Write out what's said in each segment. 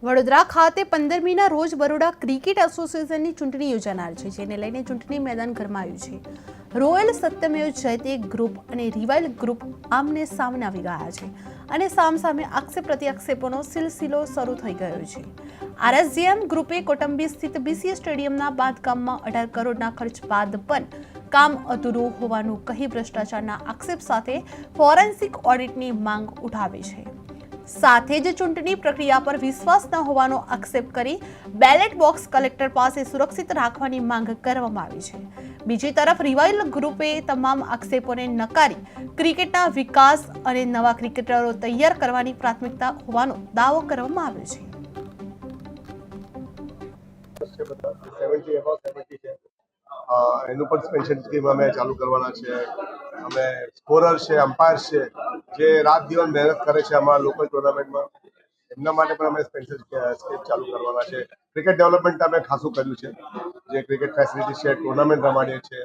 વડોદરા ખાતે 15મીના રોજ બરોડા ક્રિકેટ એસોસિએશનની ચૂંટણી યોજાનાર છે, જેને લઈને ચૂંટણી મેદાન ગરમાયું છે। રોયલ સત્યમેવ જયતે ગ્રુપ અને રિવાઇલ ગ્રુપ આમને સામને આવી ગયા છે અને સામસામે આક્ષેપ પ્રત્યાક્ષેપોનો સિલસિલો શરૂ થઈ ગયો છે। આરએસજીએમ ગ્રુપે કોટંબી સ્થિત બીસીએ સ્ટેડિયમના બાંધકામમાં 18 કરોડના ખર્ચ બાદ પણ કામ અધૂરું હોવાનું કહી ભ્રષ્ટાચારના આક્ષેપ સાથે ફોરેન્સિક ઓડિટની માંગ ઉઠાવી છે। સાથે જ ચૂંટણી પ્રક્રિયા પર વિશ્વાસ ન હોવાનો આક્ષેપ કરી બેલેટ બોક્સ કલેક્ટર પાસે સુરક્ષિત રાખવાની માંગ કરવામાં આવી છે। બીજી તરફ રિવાઇલ ગ્રુપે તમામ આક્ષેપોને નકારી ક્રિકેટના વિકાસ અને નવા ક્રિકેટરો તૈયાર કરવાની પ્રાથમિકતા હોવાનો દાવો કરવામાં આવ્યો છે। એનું પણ પેન્શન સ્કીમ અમે ચાલુ કરવાના છે। અમે સ્કોરર છે, અમ્પાયર છે, જે રાત દિવસ મહેનત કરે છે અમારા લોકલ ટુર્નામેન્ટમાં, એમના માટે પણ અમે પેન્શન સ્કીમ ચાલુ કરવાના છે। ક્રિકેટ ડેવલપમેન્ટ અમે ખાસું કર્યું છે, જે ક્રિકેટ ફેસિલિટી છે, ટુર્નામેન્ટ રમાડીએ છીએ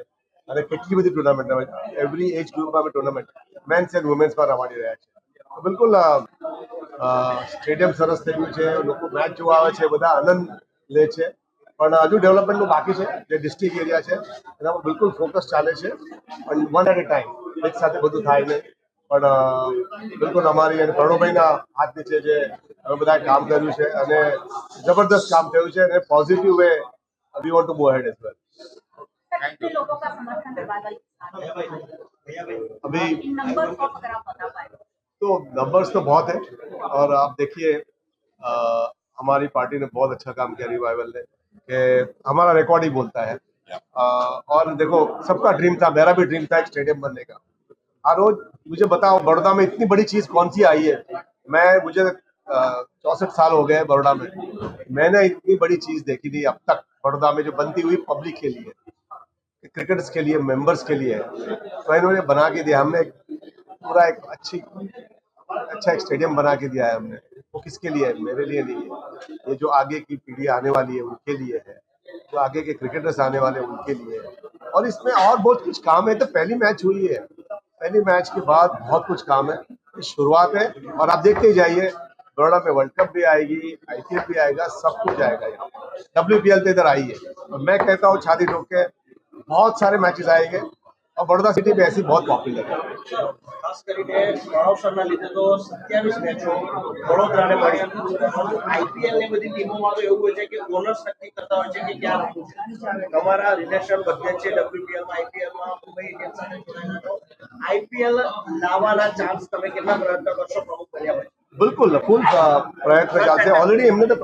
અને કેટલી બધી ટુર્નામેન્ટ રમાડીએ, એવરી એજ ગ્રુપમાં અમે ટુર્નામેન્ટ મેન્સ એન્ડ વુમેન્સમાં રમાડી રહ્યા છીએ। તો બિલકુલ સ્ટેડિયમ સરસ થઈ ગયું છે, લોકો મેચ જોવા આવે છે, બધા આનંદ લે છે, પણ હજુ ડેવલપમેન્ટનું બાકી છે। જે ડિસ્ટ્રિક્ટ એરિયા છે એનામાં બિલકુલ ફોકસ ચાલે છે, પણ વન એટ એ ટાઈમ, એક સાથે બધું થાય નહીં, પણ બિલકુલ અમારી અને પ્રણવભાઈના હાથ નીચે જે અમે બધા કામ કર્યું છે અને જબરદસ્ત કામ થયું છે અને positive way we want to move ahead as well. अभी तो नंबर्स तो बहुत है और आप देखिए हमारी पार्टी ने बहुत अच्छा काम किया रिवाइवल ने, कि हमारा रिकॉर्ड ही बोलता है। और देखो सबका ड्रीम था, मेरा भी ड्रीम था एक स्टेडियम बनने का। हर रोज मुझे बताओ बड़ौदा में इतनी बड़ी चीज कौन सी आई है। मुझे 64 साल हो गए बड़ौदा में, मैंने इतनी बड़ी चीज देखी नहीं अब तक बड़ौदा में, जो बनती हुई पब्लिक के लिए, क्रिकेटर्स के लिए, मेंबर्स के लिए। तो इन्होंने बना के दिया, हमने पूरा एक अच्छा एक स्टेडियम बना के दिया है हमने। वो किसके लिए है? मेरे लिए नहीं है, ये जो आगे की पीढ़ी आने वाली है उनके लिए है, जो आगे के क्रिकेटर्स आने वाले हैं उनके लिए है। और इसमें और बहुत कुछ काम है। तो पहली मैच हुई है, पहली मैच के बाद बहुत कुछ काम है, शुरुआत है। और आप देखते ही जाइए, बड़ौदा में वर्ल्ड कप भी आएगी, आईपीएल भी आएगा, सब कुछ आएगा यहाँ। WPL तो इधर आई है, और मैं कहता हूँ छाती ठोक के बहुत सारे मैचेस आएंगे और बड़ौदा सिटी में ऐसी बहुत पॉपुलर है। खास કરીને પ્રમોશનના લીધે તો 27 મેચો વડોદરાને મળી। આઈપીએલ ને બધી ટીમોમાં તો એવું હોય છે કે ઓનર્સ નક્કી કરતા હોય છે કે ક્યાં રમવું છે। તમારા રિલેશન બધે છે, WPL માં, IPL માં, મુંબઈ ઇન્ડિયન્સ સાથે જોડાયેલા છો। IPL લાવવાના ચાન્સ તમે કેટલા પ્રયત્ન કરશો પ્રમુખ બન્યા પછી? बिल्कुल फुल प्रयत्न चालते हैं। ऑलरेडी हमने तो